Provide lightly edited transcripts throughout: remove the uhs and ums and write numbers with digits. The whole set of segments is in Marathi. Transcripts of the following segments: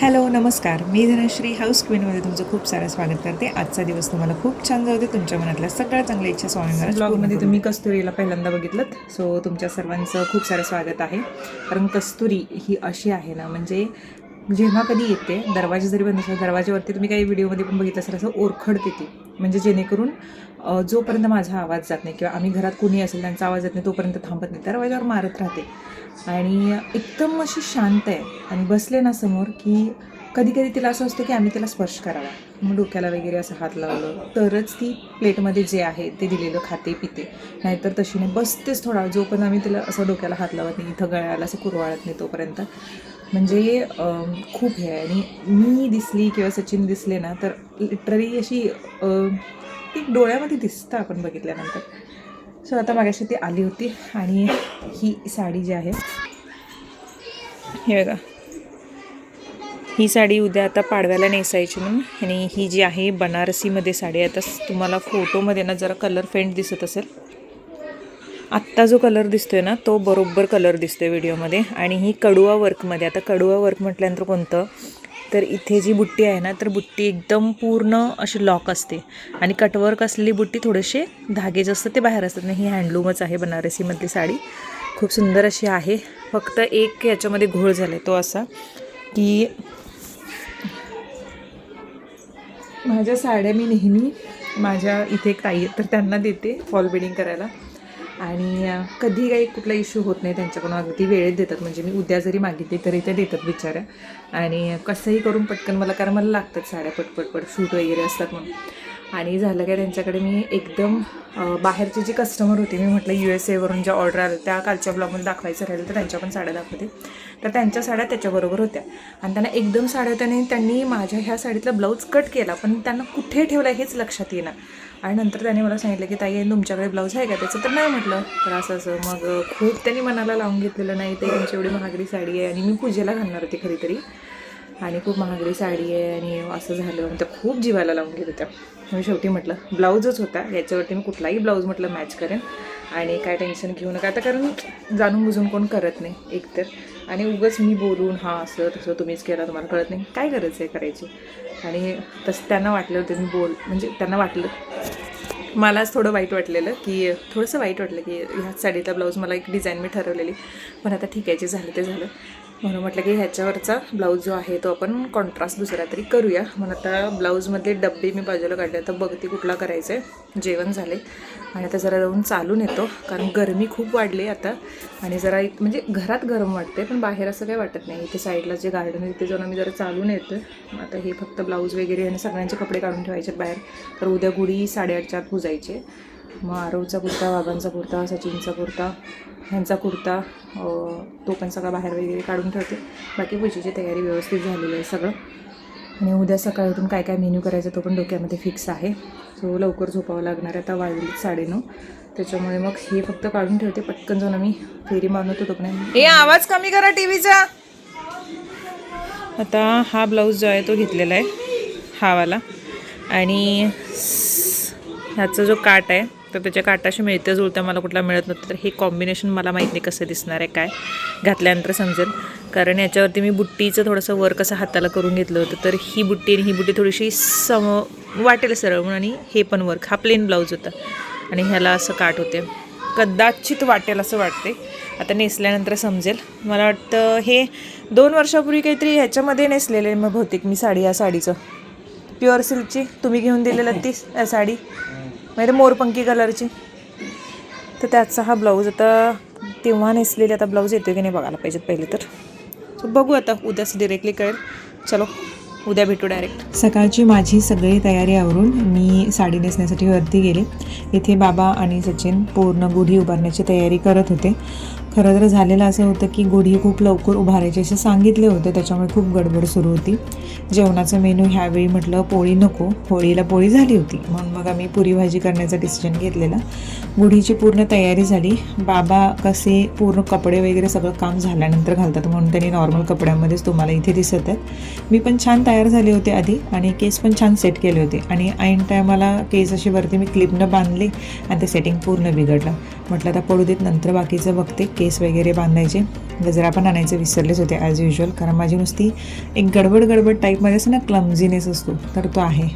हॅलो नमस्कार, मी धनश्री हाऊस क्वीनमध्ये तुमचं खूप सारं स्वागत करते. आजचा दिवस तुम्हाला खूप छान जाऊ दे. तुमच्या मनातल्या सगळ्या चांगल्या इच्छा स्वामी ब्लॉगमध्ये तुम्ही कस्तुरीला पहिल्यांदा बघितलं, सो तुमच्या सर्वांचं खूप सारं स्वागत आहे. कारण कस्तुरी ही अशी आहे ना, म्हणजे जेव्हा कधी येते, दरवाजे जरी बंद असला दरवाज्यावरती तुम्ही काही व्हिडिओमध्ये पण बघितलं असेल, असं ओरखडते ती. म्हणजे जेणेकरून जोपर्यंत माझा आवाज जात नाही किंवा आम्ही घरात कोणी असेल त्यांचा आवाज येत नाही तोपर्यंत थांबत नाही, दरवाजावर मारत राहते. आणि एकदम अशी शांत आहे. आणि बसले ना समोर की कधी कधी तिला असं असतं की आम्ही तिला स्पर्श करावा, मग डोक्याला वगैरे असं हात लावलं तरच ती प्लेटमध्ये जे आहे ते दिलेलं खाते पिते, नाहीतर तशी नाही. बसतेच थोडा, जोपर्यंत आम्ही तिला असं डोक्याला हात लावत नाही, इथं गळ्याला असं कुरवाळत नाही तोपर्यंत. म्हणजे खूप हे आहे. आणि मी दिसली किंवा सचिन दिसले ना तर लिटरली अशी ती डोळ्यामध्ये दिसतं आपण बघितल्यानंतर. सो आता मागाशी ती आली होती आणि ही साडी जी आहे, हे बघा, ही साडी उद्या आता पाडव्याला नेसायची म्हणून. आणि ही जी आहे बनारसीमध्ये साडी. आता तुम्हाला फोटोमध्ये ना जरा कलर फेंट दिसत असेल, आत्ता जो कलर दिसतोय ना तो बरोबर कलर दिसतोय व्हिडिओमध्ये. आणि ही कडुआ वर्कमध्ये. आता कडुआ वर्क म्हटल्यानंतर कोणतं, तर इथे जी बुट्टी आहे ना, तर बुट्टी एकदम पूर्ण अशी लॉक असते आणि कटवर्क असलेली बुट्टी थोडेसे धागे जे असतात ते बाहेर असतात. आणि ही हँडलूमच आहे बनारसीमधली साडी, खूप सुंदर अशी आहे. फक्त एक याच्यामध्ये घोळ झाला आहे, तो असा की माझ्या साड्या मी नेहमी माझ्या इथे एक ताई आहेत तर त्यांना देते फॉल बिडिंग करायला. आणि कधी काही कुठला इश्यू होत नाही त्यांच्याकडून, अगदी वेळेत देतात. म्हणजे मी उद्या जरी मागितली तरी ते देतात बिचाऱ्या. आणि कसंही करून पटकन मला, कारण मला लागतात साड्या पटपट शूट वगैरे असतात म्हणून. आणि झालं काय, त्यांच्याकडे मी एकदम बाहेरचे जे कस्टमर होते, मी म्हटलं USA वरून ज्या ऑर्डर आल्या त्या कालच्या ब्लॉगमध्ये दाखवायचं राहिलं तर त्यांच्या पण साड्या दाखवते. तर त्यांच्या साड्या त्याच्याबरोबर होत्या आणि त्यांना एकदम साड्या होत्या. आणि त्यांनी माझ्या ह्या साडीतला ब्लाऊज कट केला पण त्यांना कुठे ठेवला हेच लक्षात येईना. आणि नंतर त्याने मला सांगितलं की ताई तुमच्याकडे ब्लाऊज आहे का त्याचं, तर नाही म्हटलं. तर असं मग खूप त्यांनी मनाला लावून घेतलेलं, नाही ते तुमची एवढी महागडी साडी आहे आणि मी पूजेला घालणार होती खरी तरी, आणि खूप महागडी साडी आहे आणि असं झालं. त्या खूप जीवाला लावून घेत होत्या. मी शेवटी म्हटलं ब्लाऊजच होता, याच्यावरती मी कुठलाही ब्लाऊज म्हटलं मॅच करेन आणि काय टेन्शन घेऊ नका. आता कारण जाणून बुजून कोण करत नाही एकतर, आणि उगाच मी बोलून हां असं तसं तुम्हीच केला तुम्हाला कळत नाही, काय गरज आहे करायची. आणि तसं त्यांना वाटलं होतं मी म्हणजे त्यांना वाटलं, मलाच थोडं वाईट वाटलेलं की थोडंसं वाईट वाटलं की ह्याच साडीचा ब्लाऊज मला एक डिझाईन मी ठरवलेली, पण आता ठीक आहे जे झालं ते झालं. म्हणून म्हटलं की ह्याच्यावरचा ब्लाऊज जो आहे तो आपण कॉन्ट्रास्ट दुसरा तरी करूया. म्हणून आता ब्लाऊजमधले डब्बे मी बाजूला काढले, आता बघते कुठला करायचं आहे. जेवण झाले आणि आता जरा जाऊन चालून येतो कारण गरमी खूप वाढली आता. आणि जरा म्हणजे घरात गरम वाटते पण बाहेर असं काही वाटत नाही. इथे साईडला जे गार्डन आहे तिथे जाऊन आम्ही जरा चालून येतो. आता हे फक्त ब्लाऊज वगैरे आणि सगळ्यांचे कपडे काढून ठेवायचे बाहेर, तर उद्या गुढी 8:30च्या आत पुजायचे. मग आरवचा कुर्ता, बाबांचा कुर्ता, सचिनचा कुर्ता, ह्यांचा कुर्ता, तो पण सगळा बाहेर वगैरे काढून ठेवते. बाकी पूजेची तयारी व्यवस्थित झालेली आहे सगळं. आणि उद्या सकाळी उठून काय काय मेन्यू करायचा तो पण डोक्यामध्ये फिक्स आहे. सो लवकर झोपावं लागणार आहे, आता वाजली 9:30, त्याच्यामुळे मग हे फक्त काढून ठेवते. पटकन जाऊन आम्ही फेरी मारून होतो पण. हे आवाज कमी करा टीव्हीचा. आता हा ब्लाऊज जो आहे तो घेतलेला आहे हा वाला, आणि ह्याचा जो काट आहे तर त्याच्या काटाशी मिळतं जुळतं, मला कुठला मिळत नव्हतं. तर हे कॉम्बिनेशन मला माहीत नाही कसं दिसणार आहे, काय घातल्यानंतर समजेल. कारण याच्यावरती मी बुट्टीचं थोडंसं वर्क असं हाताला करून घेतलं होतं, तर ही बुट्टी आणि ही बुट्टी थोडीशी वाटेल सरळ म्हणून. आणि हे पण वर्क, हा प्लेन ब्लाऊज होता आणि ह्याला असं काट होते, कदाचित वाटेल असं वाटते. आता नेसल्यानंतर समजेल. मला वाटतं हे 2 वर्षापूर्वी काहीतरी ह्याच्यामध्ये नेसलेलं मग बहुतेक मी साडी, या साडीचं प्युअर सिल्कची तुम्ही घेऊन दिलेलं ती साडी म्हणजे मोरपंखी कलरची, तर त्याचा हा ब्लाऊज आता तेव्हा नेसलेली. आता ब्लाऊज येतो की नाही बघायला पाहिजेत पहिले तर. सो बघू आता, उद्याच डिरेक्टली कळेल. चलो उद्या भेटू डायरेक्ट. सकाळची माझी सगळी तयारी आवरून मी साडी नेसण्यासाठी वरती गेले. इथे बाबा आणि सचिन पूर्ण गुढी उभारण्याची तयारी करत होते. खरं तर झालेलं असं होतं की गुढी खूप लवकर उभारायचे असे सांगितले होते, त्याच्यामुळे खूप गडबड सुरू होती. जेवणाचं मेनू ह्यावेळी म्हटलं पोळी नको, होळीला पोळी झाली होती म्हणून मग आम्ही पुरी भाजी करण्याचा डिसिजन घेतलेला. गुढीची पूर्ण तयारी झाली. बाबा कसे पूर्ण कपडे वगैरे सगळं काम झाल्यानंतर घालतात म्हणून त्यांनी नॉर्मल कपड्यांमध्येच तुम्हाला इथे दिसत आहेत. मी पण छान तयार झाले होते आधी आणि केस पण छान सेट केले होते. आणि ऐन टायमाला केस अशी वरती मी क्लिपनं बांधले आणि ते सेटिंग पूर्ण बिघडलं. म्हटलं आता पडू देत, नंतर बाकीचं बघते. केस वगैरे बांधायचे. गजरा पण आणायचे विसरलेच होते ॲज युजल, कारण माझी नुसती एक गडबड टाईपमध्ये असं ना क्लमझीनेस असतो, तर तो आहे.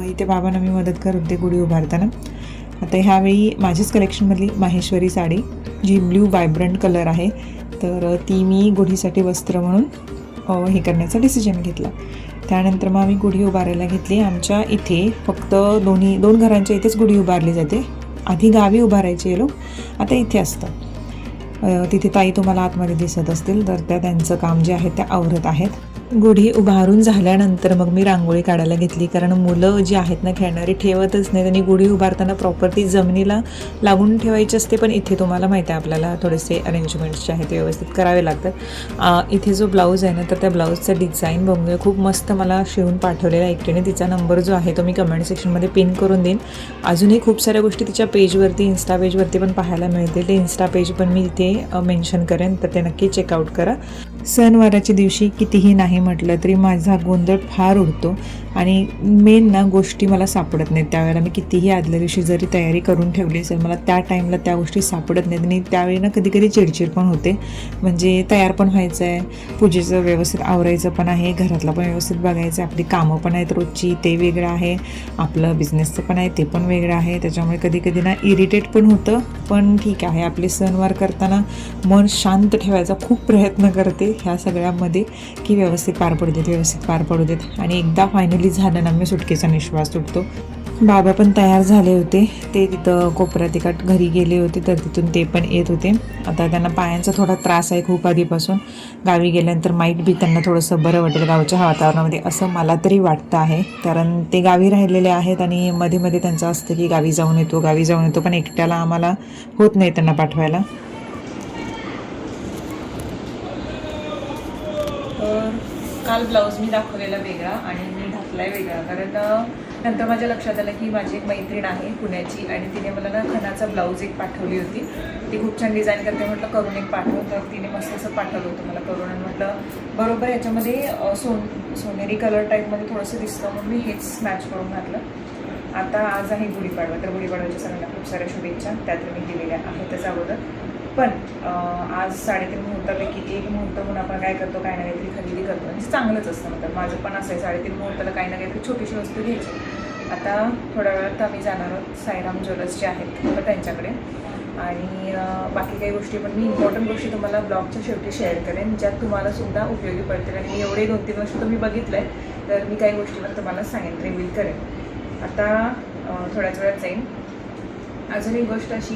इथे बाबांना मी मदत करत होते गुढी उभारताना. आता ह्यावेळी माझ्याच कलेक्शनमधली माहेश्वरी साडी, जी ब्ल्यू व्हायब्रंट कलर आहे, तर ती मी गुढीसाठी वस्त्र म्हणून हे करण्याचा डिसिजन घेतला. त्यानंतर मग आम्ही गुढी उभारायला घेतली. आमच्या इथे फक्त दोन घरांच्या इथेच गुढी उभारली जाते. आधी गावी उभारायचे लोक, आता इथे असतं. तिथे ताई तुम्हाला आतमध्ये दिसत असतील, तर त्यांचं काम जे आहे ते आवरत आहेत. गुढी उभारून झाल्यानंतर मग मी रांगोळी काढायला घेतली, कारण मुलं जी आहेत ना खेळणारी ठेवतच नाही. त्यांनी गुढी उभारताना प्रॉपर्टी जमिनीला लागून ठेवायची असते, पण इथे तुम्हाला माहिती आहे आपल्याला थोडेसे अरेंजमेंट्स जे आहेत ते व्यवस्थित करावे लागतात. इथे जो ब्लाऊज आहे ना, तर त्या ब्लाऊजचं डिझाईन बघूया, खूप मस्त मला शिवून पाठवलेला एकटीने. तिचा नंबर जो आहे तो मी कमेंट सेक्शनमध्ये पिन करून देईन. अजूनही खूप साऱ्या गोष्टी तिच्या पेजवरती, इन्स्टा पेजवरती पण पाहायला मिळतील. ते इन्स्टा पेज पण मी इथे मेन्शन करेन, तर ते नक्की चेकआउट करा. सणवाराच्या दिवशी कितीही नाही म्हटलं तरी माझा गोंधळ फार उडतो आणि मेन ना गोष्टी मला सापडत नाहीत. त्यावेळेला मी कितीही आदल्या दिवशी जरी तयारी करून ठेवली असेल, मला त्या टाईमला त्या गोष्टी सापडत नाहीत आणि त्यावेळी ना कधी चिडचिड पण होते. म्हणजे तयार पण व्हायचं आहे, पूजेचं व्यवस्थित आवरायचं पण आहे, घरातलं पण व्यवस्थित बघायचं आहे, आपली कामं पण आहेत रोजची, ते वेगळं आहे, आपलं बिझनेसचं पण आहे, ते पण वेगळं आहे. त्याच्यामुळे कधी ना इरिटेट पण होतं. पण ठीक आहे, आपले सणवार करताना मन शांत ठेवायचा खूप प्रयत्न करते ह्या सगळ्यामध्ये, की व्यवस्थित पार पडू देत. आणि एकदा फायनली झालं ना, मी सुटकेचा निश्वास सुटतो. बाबा पण तयार झाले होते, ते तिथं कोपऱ्यात एका घरी गेले होते, तर तिथून ते पण येत होते. आता त्यांना पायांचा थोडा त्रास आहे खूप आधीपासून. गावी गेल्यानंतर माईट बी त्यांना थोडंसं बरं वाटेल गावच्या वातावरणामध्ये, असं मला तरी वाटतं आहे. कारण ते गावी राहिलेले आहेत आणि मध्ये त्यांचं असतं की गावी जाऊन येतो, पण एकट्याला आम्हाला होत नाही त्यांना पाठवायला. काल ब्लाऊज मी दाखवलेला वेगळा आणि मी घातलाय वेगळा, कारण नंतर माझ्या लक्षात आलं की माझी एक मैत्रीण आहे पुण्याची आणि तिने मला ना खणाचा ब्लाऊज एक पाठवली होती. ती खूप छान डिझाईन करते, म्हटलं करून एक पाठव. तर तिने मस्त असं पाठवलं होतं मला करून आणि म्हटलं बरोबर ह्याच्यामध्ये सोनेरी कलर टाईपमध्ये थोडंसं दिसतं, म्हणून मी हेच मॅच करून घातलं. आता आज आहे गुढीपाडवा, तर गुढीपाडव्याच्या सगळ्यांना खूप साऱ्या शुभेच्छा त्यात मी दिलेल्या आहेत त्याच अगोदर. पण आज 3.5 मुहूर्तापैकी एक मुहूर्त म्हणून आपण काय करतो, काय ना काहीतरी खरेदी करतो, म्हणजे चांगलंच असतं. मतलब माझं पण असं आहे, 3.5 मुहूर्ताला काही ना काहीतरी छोटीशी वस्तू घ्यायची. आता थोड्या वेळात आम्ही जाणार आहोत साईराम ज्वेलर्स जे आहेत तर त्यांच्याकडे, आणि बाकी काही गोष्टी पण मी इम्पॉर्टंट गोष्टी तुम्हाला ब्लॉगच्या शेवटी शेअर करेन, ज्यात तुम्हाला सुद्धा उपयोगी पडतील. आणि मी एवढे 2-3 वर्ष तुम्ही बघितलं आहे, तर मी काही गोष्टी पण तुम्हाला सांगेन, रिव्हील करेन. आता थोड्याच वेळात जाईन. अजून एक गोष्ट अशी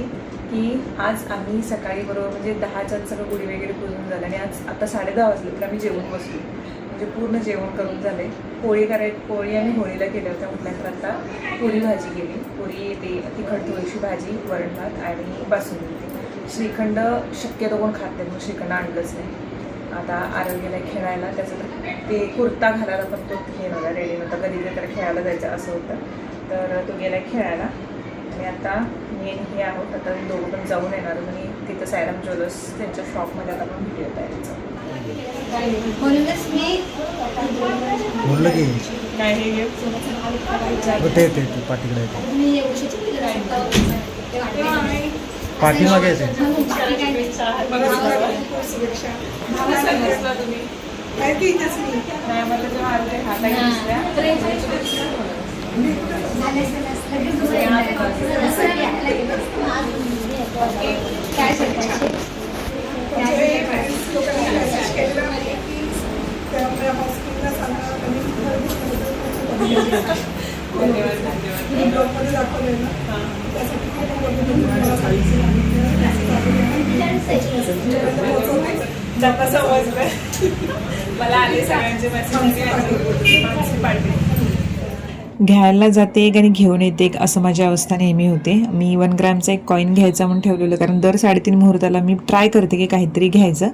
की आज आम्ही सकाळी बरोबर म्हणजे 10च्या सगळं गुढी वगैरे पुजून झालं आणि आता 10:30 वाजले तर आम्ही जेवण बसलो. म्हणजे पूर्ण जेवण करून झाले. पोळी आम्ही होळीला केल्या होत्या, म्हटल्यानंतर आता पुरी भाजी केली. पुरी ते तिखट थोडीशी भाजी, वरण भात आणि बासुंदी. श्रीखंड शक्यतो कोण खात नाही, मग श्रीखंड आणलंच नाही. आता आरोग्याला खेळायला त्याचं ते कुर्ता घालायला पण तो हे नव्हता, रेडी नव्हता, कधी तर खेळायला जायचं असं होतं, तर तो गेला खेळायला. आणि आता मी हे आहोत, आता दोघं पण जाऊन येणार आणि तिथं साईराम ज्वेलर्स त्यांच्या शॉपमध्ये आता पण व्हिडिओ तयारीचा. बोललं की काय हे पाठीकडे पाठीमागे येते. मला आले सगळ्यांचे मेसेज घ्यायला जाते आणि घेऊन येते असं माझी अवस्था नेहमी होते. मी 1 ग्रॅमचा एक कॉईन घ्यायचा म्हणून ठेवलेलं, कारण दर 3.5 मुहूर्ताला मी ट्राय करते की काहीतरी घ्यायचं,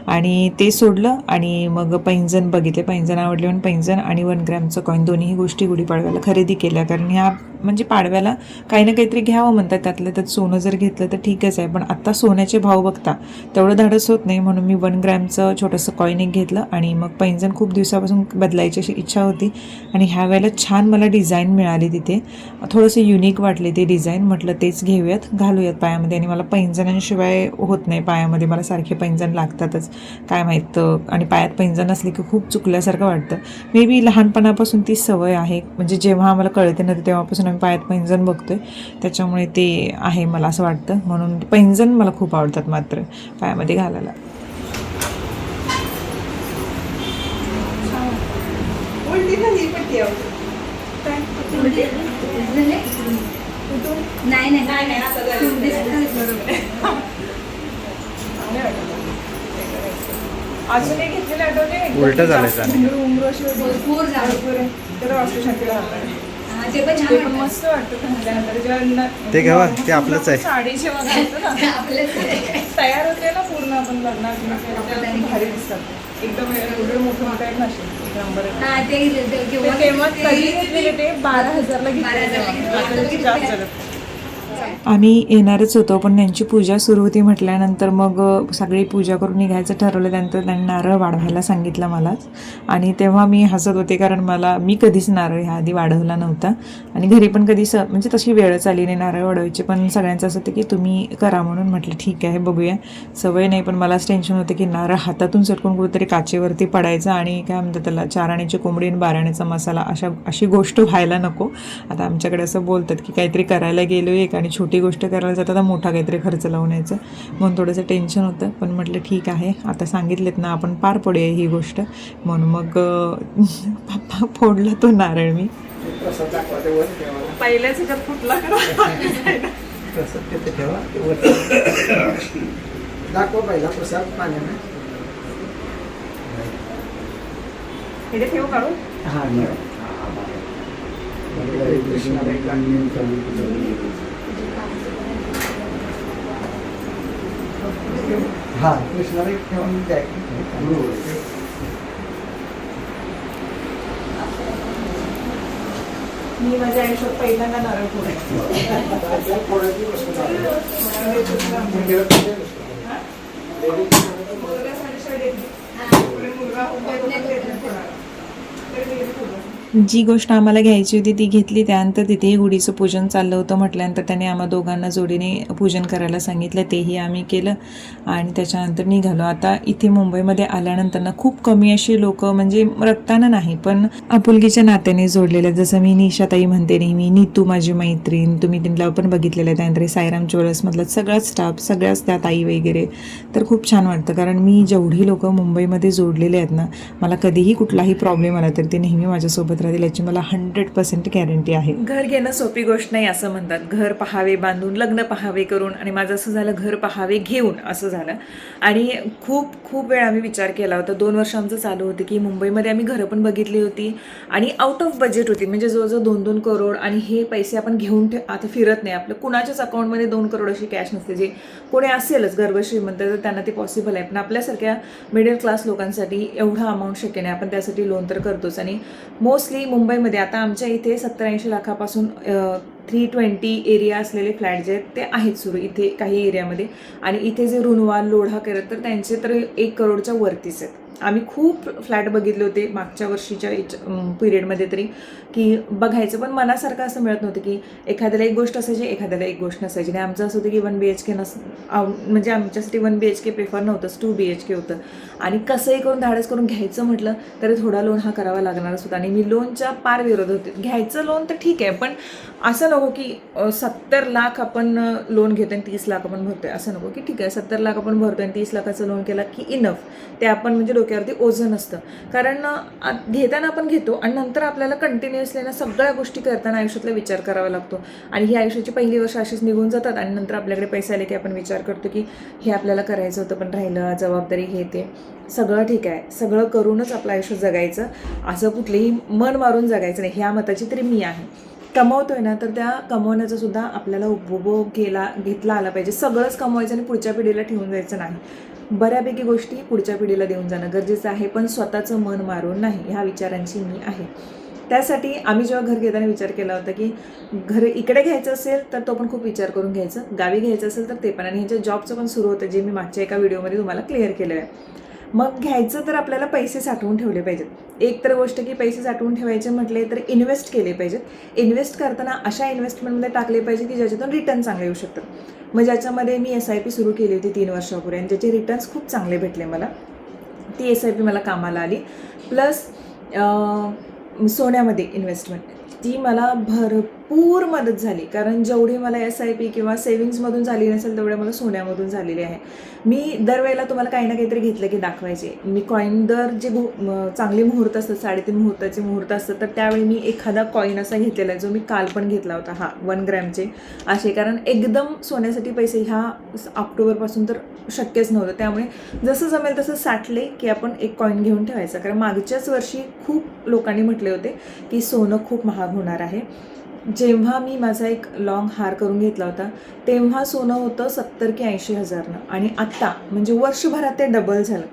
आणि ते सोडलं. आणि मग पैंजण बघितले, पैंजण आवडले म्हणून पैंजण आणि 1 ग्रॅमचं कॉईन दोन्ही गोष्टी गुढीपाडव्याला खरेदी केल्या. कारण ह्या म्हणजे पाडव्याला काही ना काहीतरी घ्यावं म्हणतात, त्यातलं त्यात सोनं जर घेतलं तर ठीकच आहे, पण आत्ता सोन्याचे भाव बघता तेवढं धाडस होत नाही, म्हणून मी 1 ग्रॅमचं छोटंसं कॉईन एक घेतलं. आणि मग पैंजण खूप दिवसापासून बदलायची अशी इच्छा होती आणि ह्या वेळेला छान मला डिझाईन मिळाली तिथे, थोडंसं युनिक वाटले ते डिझाईन. म्हटलं तेच घेऊयात, घालूयात पायामध्ये. आणि मला पैंजणांशिवाय होत नाही पायामध्ये, मला सारखे पैंजण लागतातच, काय माहीत. आणि पायात पैंजण असली की खूप चुकल्यासारखं वाटतं. मे बी लहानपणापासून ती सवय आहे, म्हणजे जेव्हा आम्हाला कळते नव्हते तेव्हापासून आम्ही पायात पैंजण बघतोय, त्याच्यामुळे ते आहे मला असं वाटतं. म्हणून पैंजण मला खूप आवडतात मात्र पायामध्ये घालायला. अजून एक घेतलेले आठवते, उलटं झालंय ते पण मस्त वाटतं घातल्यानंतर. जेव्हा ते घ्यावा, ते आपलंच आहे. साडीचे घालतो ना, तयार होते ना पूर्ण आपण लग्नात, भारी दिसतात एकदम. एवढे मोठे मोठे आहेत ना असे, एक नंबर. तेव्हा कधी घेतलेले ते 12,000ला घेतले, जास्त झालं. आम्ही येणारच होतो, पण त्यांची पूजा सुरू होती म्हटल्यानंतर मग सगळी पूजा करून निघायचं ठरवलं. त्यानंतर त्यांनी नारळ वाढवायला सांगितलं मलाच. आणि तेव्हा मी हसत होते, कारण मी कधीच नारळ ह्या आधी वाढवला नव्हता. आणि घरी पण कधी म्हणजे तशी वेळच आली नाही नारळ वाढवायची. पण सगळ्यांचं असं होतं की तुम्ही करा म्हणून. म्हटलं ठीक आहे, बघूया. सवय नाही, पण मलाच टेन्शन होतं की नारळ हातातून सटकून कुठेतरी काचेवरती पडायचं आणि काय म्हणतात त्याला, 4 आण्याची कोंबडी आणि 12 आण्याचा मसाला, अशी गोष्ट व्हायला नको. आता आमच्याकडे असं बोलतात की काहीतरी करायला गेलो एक आणि छोटी गोष्ट करायला जातात तर मोठा काहीतरी खर्च लावून यायचं, म्हणून थोडंसं टेन्शन होतं. पण म्हटलं ठीक आहे, आता सांगितलेत ना आपण, पार पडूया ही गोष्ट. म्हणून मग पप्पा फोडला तो नारळ. मी पहिल्याच ह्याच्यात फुटला दाखव पहिला प्रसाद पाण्याने. हे ठेवू काढू. हा कृष्णाला ठेवून द्या. मी माझ्या आयुष्यात पहिल्यांदा नारळ जी गोष्ट आम्हाला घ्यायची होती ती घेतली. त्यानंतर तिथेही गुढीचं पूजन चाललं होतं. म्हटल्यानंतर त्याने आम्हा दोघांना जोडीने पूजन करायला सांगितलं, तेही आम्ही केलं आणि त्याच्यानंतर निघालो. आता इथे मुंबईमध्ये आल्यानंतर ना खूप कमी अशी लोक, म्हणजे रक्तानं नाही पण आपुलकीच्या नात्याने जोडलेले. जसं मी निशाताई म्हणते नेहमी, नीतू माझी मैत्रीण, तुम्ही तिला पण बघितलेलं आहे. त्यानंतर साईराम ज्वेलर्समधला सगळाच स्टाफ, सगळ्याच त्या ताई वगैरे. तर खूप छान वाटतं, कारण मी जेवढी लोक मुंबईमध्ये जोडलेले आहेत ना, मला कधीही कुठलाही प्रॉब्लेम आला तर ते नेहमी माझ्यासोबत राहतील याची मला 100% गॅरंटी आहे. घर घेणं सोपी गोष्ट नाही असं म्हणतात. घर पहावे बांधून, लग्न पहावे करून, आणि माझं असं झालं घर पहावे घेऊन असं झालं. आणि खूप खूप वेळ आम्ही विचार केला होता. 2 वर्ष आमचं चालू होतं की मुंबईमध्ये आम्ही घरं पण बघितली होती आणि आउट ऑफ बजेट होती, म्हणजे जवळजवळ 2-2 करोड. आणि हे पैसे आपण घेऊन आता फिरत नाही, आपलं कुणाच्याच अकाउंटमध्ये 2 करोड अशी कॅश नसते. जे कोणी असेलच गर्भश्रीमंत तर त्यांना ते पॉसिबल आहे, पण आपल्यासारख्या मिडल क्लास लोकांसाठी एवढा अमाऊंट शक्य नाही. आपण त्यासाठी लोन तर करतोच. आणि मोस्टली मुंबईमध्ये आता आमच्या इथे 70-80 लाखापासून 320 एरिया असलेले फ्लॅट जे आहेत ते आहेत सुरू इथे काही एरियामध्ये. आणि इथे जे रुणवा लोढा करत तर त्यांचे तर 1 करोडच्या वरतीच आहेत. आम्ही खूप फ्लॅट बघितले होते मागच्या वर्षीच्या पिरियडमध्ये तरी, की बघायचं पण मनासारखं असं मिळत नव्हतं. की एखाद्याला एक गोष्ट असायची, एखाद्याला एक गोष्ट नसायची. आणि आमचं असं होतं की 1 BHK म्हणजे आमच्यासाठी 1 BHK प्रिफर नव्हतंच, 2 BHK होतं. आणि कसंही करून धाडस करून घ्यायचं म्हटलं तरी थोडा लोन हा करावा लागणारच होता. आणि मी लोनच्या पार विरोध होते. घ्यायचं लोन तर ठीक आहे, पण असं नको की 70 लाख आपण लोन घेतो आणि 30 लाख आपण भरतोय. असं नको की ठीक आहे 70 लाख आपण भरतोय आणि 30 लाखाचं लोन केला की इनफ, ते आपण म्हणजे डोक्यावरती ओझं नसतं. कारण घेताना आपण घेतो आणि नंतर आपल्याला कंटिन्युअसली ना सगळ्या गोष्टी करताना आयुष्यातला विचार करावा लागतो. आणि ही आयुष्याची पहिली वर्ष अशीच निघून जातात. आणि नंतर आपल्याकडे पैसे आले की आपण विचार करतो की हे आपल्याला करायचं होतं पण राहिलं, जबाबदारी हे ते सगळं ठीक आहे. सगळं करूनच आपलं आयुष्य जगायचं, असं कुठलेही मन मारून जगायचं नाही, ह्या मताची तरी मी आहे. कमवतोय ना तर त्या कमवण्याचा सुद्धा आपल्याला उपभोग घेतला आला पाहिजे. सगळंच कमवायचं आणि पुढच्या पिढीला ठेवून जायचं नाही. बऱ्यापैकी गोष्टी पुढच्या पिढीला देऊन जाणं गरजेचं आहे, पण स्वतःचं मन मारून नाही, ह्या विचारांची मी आहे. त्यासाठी आम्ही जेव्हा घर घेताना विचार केला होता की घर इकडे घ्यायचं असेल तर तो पण खूप विचार करून घ्यायचं, गावी घ्यायचं असेल तर ते पण. आणि ह्याच्या जॉबचं पण सुरू होतं, जे मी मागच्या एका व्हिडिओमध्ये तुम्हाला क्लिअर केलं आहे. मग घ्यायचं तर आपल्याला पैसे साठवून ठेवले पाहिजेत. एक तर गोष्ट की पैसे साठवून ठेवायचे म्हटले तर इन्व्हेस्ट केले पाहिजेत. इन्व्हेस्ट करताना अशा इन्व्हेस्टमेंटमध्ये टाकले पाहिजे की ज्याच्यातून रिटर्न चांगले येऊ शकतात. मग ज्याच्यामध्ये मी SIP सुरू केली होती 3 वर्षापूर्वी आणि ज्याचे रिटर्न्स खूप चांगले भेटले मला, ती SIP मला कामाला आली. प्लस सोन्यामध्ये इन्व्हेस्टमेंट, ती मला भरपूर मदत झाली. कारण जेवढी मला SIP किंवा सेविंग्समधून झाली नसेल तेवढ्या मला सोन्यामधून झालेली आहे. मी दरवेळेला तुम्हाला काही ना काहीतरी घेतलं की दाखवायचे. मी कॉईन दर जे चांगले मुहूर्त असतात, 3.5 मुहूर्ताचे मुहूर्त असतात, तर त्यावेळी मी एखादा कॉईन असा घेतलेला आहे जो मी काल पण घेतला होता, 1 ग्रॅमचे असे. कारण एकदम सोन्यासाठी पैसे ह्या ऑक्टोबरपासून तर शक्यच नव्हतं. त्यामुळे जसं जमेल तसं साठले की आपण एक कॉईन घेऊन ठेवायचा. कारण मागच्याच वर्षी खूप लोकांनी म्हटले होते की सोनं खूप महाग होणार आहे. जेव्हा मी माझा एक लॉंग हार करून घेतला होता तेव्हा सोनं होतं 70 की 80 हजारनं आणि आत्ता म्हणजे वर्षभरात ते डबल झालं.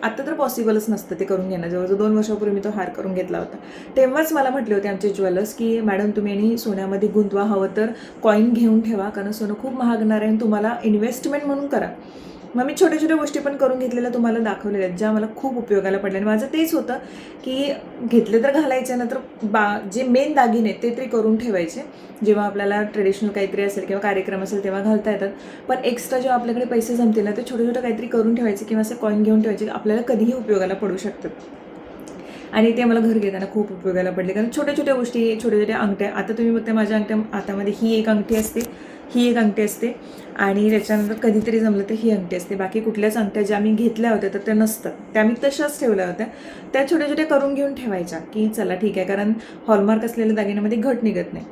आत्ता तर पॉसिबलच नसतं ते करून घेणं. जवळजवळ 2 वर्षापूर्वी मी तो हार करून घेतला होता. तेव्हाच मला म्हटले होते आमचे ज्वेलर्स की मॅडम तुम्ही आणि सोन्यामध्ये गुंतवा, हवं तर कॉईन घेऊन ठेवा कारण सोनं खूप महागणार आहे आणि तुम्हाला इन्व्हेस्टमेंट म्हणून करा. मग मी छोट्या छोट्या गोष्टी पण करून घेतलेल्या तुम्हाला दाखवलेल्या आहेत ज्या मला खूप उपयोगाला पडल्या. आणि माझं तेच होतं की घेतले तर घालायचे ना, तर जे मेन दागिने ते तरी करून ठेवायचे. जेव्हा आपल्याला ट्रेडिशनल काहीतरी असेल किंवा कार्यक्रम असेल तेव्हा घालता येतात. पण एक्स्ट्रा जेव्हा आपल्याकडे पैसे जमतील ना ते छोटे छोटे काहीतरी करून ठेवायचे किंवा असं कॉईन घेऊन ठेवायचे, आपल्याला कधीही उपयोगाला पडू शकतात. आणि ते मला घर घेताना खूप उपयोगाला पडले. कारण छोट्या छोट्या गोष्टी, छोट्या छोट्या अंगठ्या, आता तुम्ही बघता माझ्या अंगठ्या हातामध्ये ही एक अंगठी असते, ही एक अंगठी असते आणि त्याच्यानंतर कधीतरी जमलं तर ही अंगठी असते. बाकी कुठल्याच अंगठ्या ज्या मी घेतल्या होत्या तर त्या नसतात, त्या मी तशाच ठेवल्या होत्या. त्या छोट्या छोट्या करून घेऊन ठेवायच्या की चला ठीक आहे, कारण हॉलमार्क असलेल्या दागिन्यामध्ये घट निघत नाही.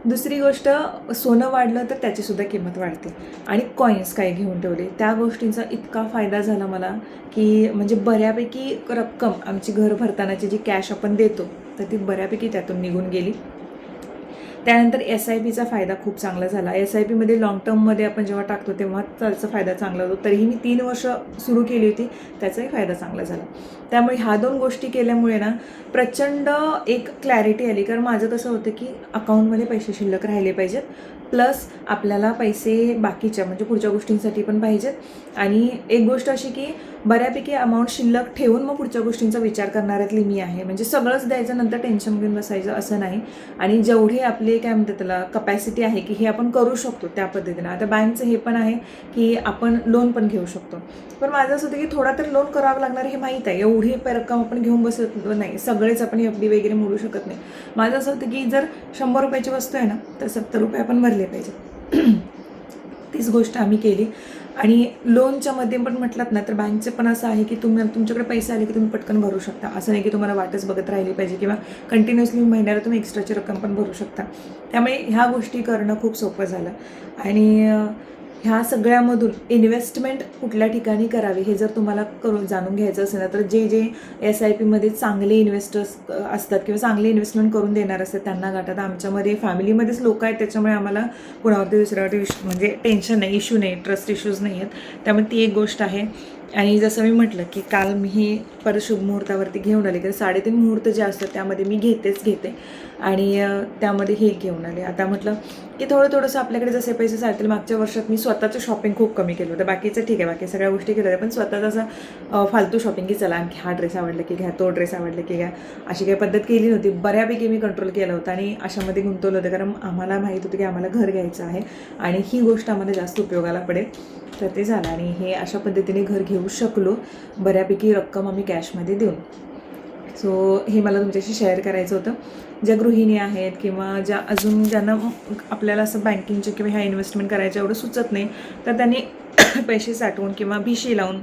दुसरी गोष्ट, सोनं वाढलं तर त्याचीसुद्धा किंमत वाढते. आणि कॉईन्स काही घेऊन ठेवले, त्या गोष्टींचा इतका फायदा झाला मला की म्हणजे बऱ्यापैकी रक्कम आमची घर भरतानाची जी कॅश आपण देतो तर ती बऱ्यापैकी त्यातून निघून गेली. त्यानंतर SIPचा फायदा खूप चांगला झाला. SIPमध्ये लॉंग टर्ममध्ये आपण जेव्हा टाकतो तेव्हा त्याचा फायदा चांगला होतो. तरीही मी 3 वर्ष सुरू केली होती, त्याचाही फायदा चांगला झाला. त्यामुळे ह्या 2 गोष्टी केल्यामुळे ना प्रचंड एक क्लॅरिटी आली. कारण माझं कसं होतं की अकाउंटमध्ये पैसे शिल्लक राहिले पाहिजेत, प्लस आपल्याला पैसे बाकीच्या म्हणजे पुढच्या गोष्टींसाठी पण पाहिजेत. आणि एक गोष्ट अशी की बऱ्यापैकी अमाऊंट शिल्लक ठेवून मग पुढच्या गोष्टींचा विचार करणाऱ्यातली मी आहे. म्हणजे सगळंच द्यायचं नंतर टेन्शन घेऊन बसायचं असं नाही. आणि जेवढे आपले काय म्हणतात त्याला कपॅसिटी आहे की हे आपण करू शकतो त्या पद्धतीनं. आता बँकचं हे पण आहे की आपण लोन पण घेऊ शकतो. पण माझं असं होतं की थोडा तर लोन करावं लागणार हे माहीत आहे. एवढी रक्कम आपण घेऊन बसत नाही, सगळेच आपण FD वगैरे मोडू शकत नाही. माझं असं होतं की जर 100 रुपयाची वस्तू आहे ना तर 70 रुपये आपण भरले पाहिजे. तीच गोष्ट आम्ही केली. आणि लोनच्या मध्ये पण म्हटलात ना तर बँकचं पण असं आहे की तुमच्याकडे पैसे आले की तुम्ही पटकन भरू शकता. असं नाही की तुम्हाला वाटच बघत राहिली पाहिजे किंवा कंटिन्युअसली महिन्याला तुम्ही एक्स्ट्राची रक्कम पण भरू शकता. त्यामुळे ह्या गोष्टी करणं खूप सोपं झालं. आणि ह्या सगळ्यामधून इन्व्हेस्टमेंट कुठल्या ठिकाणी करावी हे जर तुम्हाला जाणून घ्यायचं असेल ना तर जे SIPमध्ये चांगले इन्व्हेस्टर्स असतात किंवा चांगले इन्व्हेस्टमेंट करून देणार असतात त्यांना गाठात. आमच्यामध्ये फॅमिलीमध्येच लोक आहेत, त्याच्यामुळे आम्हाला कुणावरती दुसऱ्यावरती म्हणजे टेन्शन नाही, इश्यू नाही, ट्रस्ट इश्यूज नाही आहेत. त्यामुळे ती एक गोष्ट आहे. आणि जसं मी म्हटलं की काल मी ही परत शुभ मुहूर्तावरती घेऊन आले कारण 3.5 मुहूर्त जे असतात त्यामध्ये मी घेते आणि त्यामध्ये हे घेऊन आले. आता म्हटलं की थोडंसं आपल्याकडे जसे पैसे साठतील. मागच्या वर्षात मी स्वतःचं शॉपिंग खूप कमी केलं होतं. बाकीचं ठीक आहे, बाकी सगळ्या गोष्टी केल्या होत्या, पण स्वतःचं असं फालतू शॉपिंग की चला आणखी हा ड्रेस आवडला की घ्या, तो ड्रेस आवडला की घ्या, अशी काही पद्धत केली नव्हती. बऱ्यापैकी मी कंट्रोल केलं होतं आणि अशामध्ये गुंतवलं होतं कारण आम्हाला माहीत होतं की आम्हाला घर घ्यायचं आहे आणि ही गोष्ट आम्हाला जास्त उपयोगाला पडेल. तर ते झालं आणि हे अशा पद्धतीने घर घेऊ शकलो, बऱ्यापैकी रक्कम आम्ही कॅशमध्ये देऊन. सो हे मला तुमच्याशी शेअर करायचं होतं. ज्या गृहिणी आहेत किंवा ज्यांना आपल्याला असं बँकिंगचे किंवा ह्या इन्व्हेस्टमेंट करायचं एवढं सुचत नाही तर त्यांनी पैसे साठवून किंवा भिशी लावून,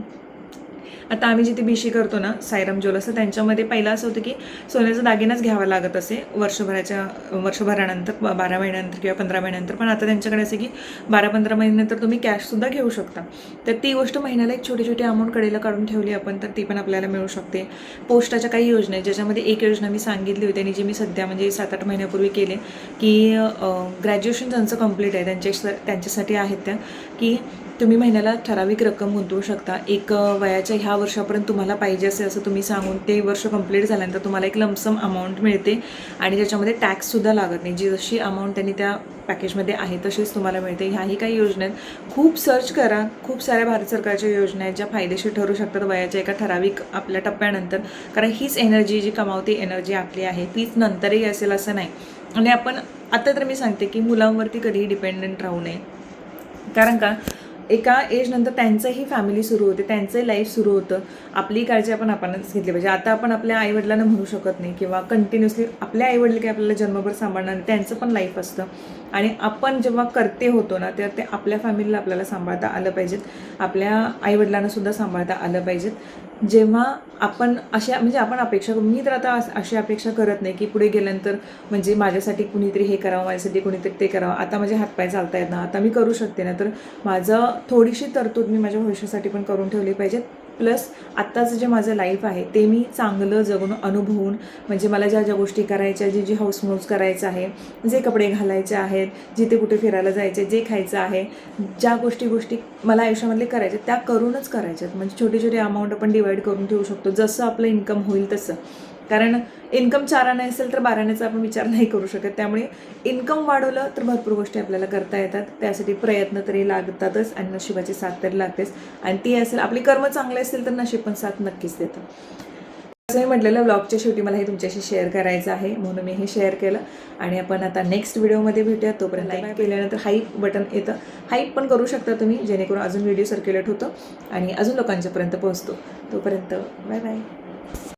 आता आम्ही जिथे BC करतो ना साईराम ज्वेलर्स, त्यांच्यामध्ये पहिलं असं होतं की सोन्याचा दागिनाच घ्यावा लागत असे वर्षभरानंतर, 12 महिन्यानंतर किंवा 15 महिन्यानंतर. पण आता त्यांच्याकडे असे की 12-15 महिन्यानंतर तुम्ही कॅशसुद्धा घेऊ शकता. तर ती गोष्ट महिन्याला एक छोटी अमाऊंट कडेला काढून ठेवली आपण तर ती पण आपल्याला मिळू शकते. पोस्टाच्या काही योजना आहेत ज्याच्यामध्ये एक योजना मी सांगितली होती आणि जी मी सध्या म्हणजे 7-8 महिन्यापूर्वी केले की ग्रॅज्युएशन ज्यांचं कंप्लीट आहे त्यांच्यासाठी आहेत त्या की तुम्ही महिन्याला ठराविक रक्कम गुंतवू शकता. एक वयाच्या ह्या वर्षापर्यंत तुम्हाला पाहिजे असेल असं तुम्ही सांगून ते वर्ष कंप्लीट झाल्यानंतर तुम्हाला एक लमसम अमाऊंट मिळते आणि त्याच्यामध्ये टॅक्ससुद्धा लागत नाही. जी जशी अमाऊंट त्यांनी त्या पॅकेजमध्ये आहे तशीच तुम्हाला मिळते. ह्याही काही योजना आहेत. खूप सर्च करा. खूप साऱ्या भारत सरकारच्या योजना आहेत ज्या फायदेशीर ठरू शकतात वयाच्या एका ठराविक आपल्या टप्प्यानंतर. कारण हीच एनर्जी जी कमावती एनर्जी आपली आहे तीच नंतरही असेल असं नाही. आणि आपण आता तर मी सांगते की मुलांवरती कधीही डिपेंडंट राहू नये. कारण का एका एजनंतर त्यांचंही फॅमिली सुरू होते, त्यांचंही लाईफ सुरू होतं. आपली काळजी आपणच घेतली पाहिजे. आता आपण आपल्या आईवडिलांना म्हणू शकत नाही किंवा कंटिन्युअसली आपल्या आईवडील काही आपल्याला जन्मभर सांभाळणार नाही. त्यांचं पण लाईफ असतं आणि आपण जेव्हा करते होतो ना तेव्हा ते आपल्या फॅमिलीला आपल्याला सांभाळता आलं पाहिजेत. आपल्या आईवडिलांना सुद्धा सांभाळता आलं पाहिजेत. जेव्हा आपण अशा म्हणजे आपण अपेक्षा करू, मी तर आता अशी अपेक्षा करत नाही की पुढे गेल्यानंतर म्हणजे माझ्यासाठी कुणीतरी हे करावं, माझ्यासाठी कुणीतरी ते करावं. आता माझे हातपाय चालता आहेत ना, आता मी करू शकते ना, तर माझं थोडीशी तरतूद मी माझ्या भविष्यासाठी पण करून ठेवली पाहिजे. प्लस आत्ताचं जे माझं लाईफ आहे ते मी चांगलं जगून अनुभवून म्हणजे मला ज्या ज्या गोष्टी करायच्या, जी हाऊसमौज करायचं आहे, जे कपडे घालायचे आहेत, जिथे कुठे फिरायला जायचे, जे खायचं आहे, ज्या गोष्टी मला आयुष्यामधले करायच्या त्या करूनच करायच्यात. म्हणजे छोटी छोटी अमाऊंट आपण डिवाईड करून ठेवू शकतो जसं आपलं इन्कम होईल तसं. कारण इन्कम 4 आणे असेल तर 12 आण्याचा आपण विचार नाही करू शकत. त्यामुळे इन्कम वाढवलं तर भरपूर गोष्टी आपल्याला करता येतात. त्यासाठी प्रयत्न तरी लागतातच आणि नशिबाची साथ तरी लागतेच. आणि ती असेल आपली कर्म चांगले असतील तर नशीब पण साथ नक्कीच देतं. असं मी म्हटलेलं ब्लॉगच्या शेवटी मला हे तुमच्याशी शेअर करायचं आहे म्हणून मी हे शेअर केलं. आणि आपण आता नेक्स्ट व्हिडिओमध्ये भेटूया. तोपर्यंत लाईक केल्यानंतर हाईप बटन येतं, हाईप पण करू शकता तुम्ही जेणेकरून अजून व्हिडिओ सर्क्युलेट होतो आणि अजून लोकांच्यापर्यंत पोहोचतो. तोपर्यंत बाय बाय.